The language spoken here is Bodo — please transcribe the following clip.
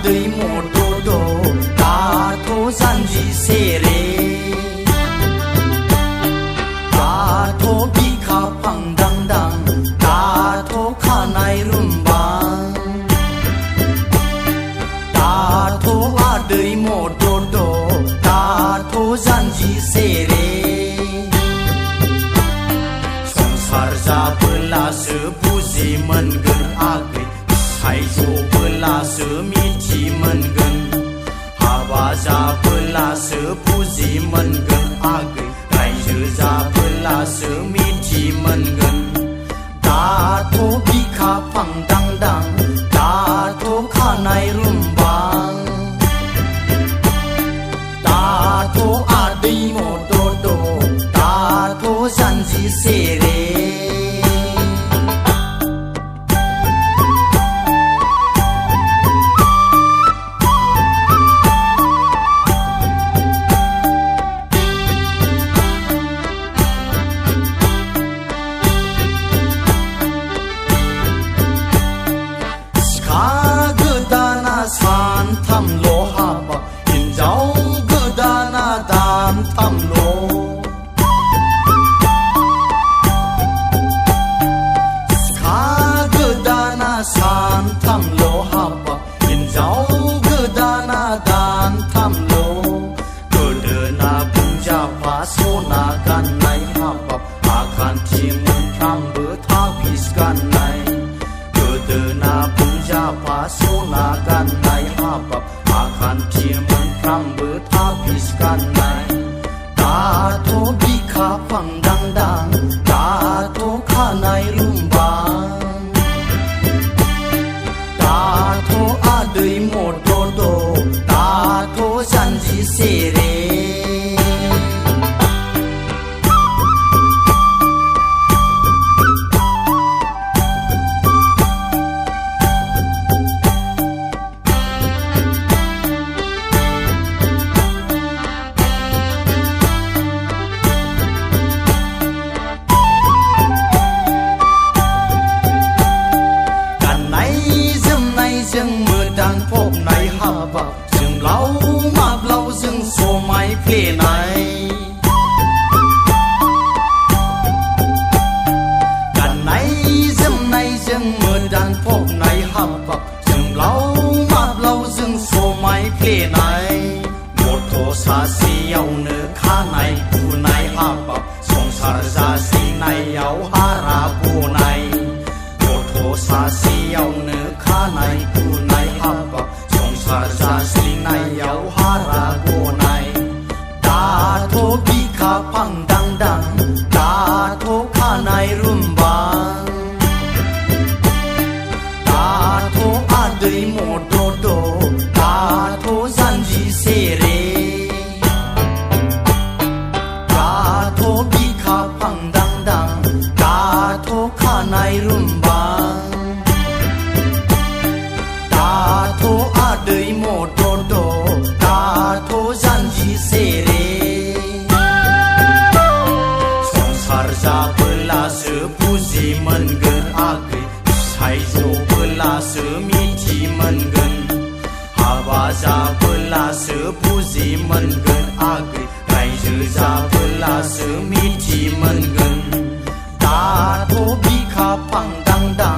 आदै मदद दाथ' जानजिसेरे दाथ' बिखा फांदांदां दाथ' खानाय रुमबां दाथ' आदै मदद दाथ' जानजिसेरे संसार जाबोलासो बुजि मोनगोन आगै फिसाय जबोलासो मिथि मोनगोन हाबा जाबोलासो बुजि मोनगोन आगै रायजो जाबोलासो मिथि मोनगोन दाथ' बिखा फांदांदां दाथ' खानाय रुमबां दाथ' आदै मदद दाथ' जानजिसेरे सानथामल' हाबा हिनजाव गोदाना दानथामल' सिखा गोदाना सानथामल' हाबा हिनजाव गोदाना दानथामल' गोदोना बुंजाफा सना गाननाय हाबाब आखान्थि मोनफ्रामबो थाबिस गाननाय गोदोना बुंजाफा सना गाननाय हाबाब आखान्थि मोनफ्रामबो थाबिस गाननाय दाथ' बिखा फांदांदां दाथ' खानाय रुमबां दाथ' आदै मदद दाथ' जानजिसेरे जों मोदान फबनाय हाबा जोंब्लाव माब्लाव जों समाय फ्लेनाय गाननाय जोमनाय जों मोदान फबनाय हाबा जोंब्लाव माब्लाव जों समाय फ्लेनाय गथ' सासेयावनो खानाय गुनाय हाबा संसार जासिनायाव हारा बनाय गथ' सासेयावनो खानाय गुनाय हाबा संसार जासिनायाव हारा गनाय दाथ' बिखा फांदांदां दाथ' खानाय रुमबां दाथ' आदै मदद दाथ' जानजिसेरे दाथ' बिखा फांदांदां दाथ' खानाय रुमबां दाथ' आदै मदद दाथ' जानजिसेरे संसार जाबोलासो बुजि मोनगोन आगै फिसाय जबोलासो मिथि मोनगोन हाबा जाबोलासो बुजि मोनगोन आगै रायजो जाबोलासो मिथि मोनगोन दाथ' बिखा फांदांदां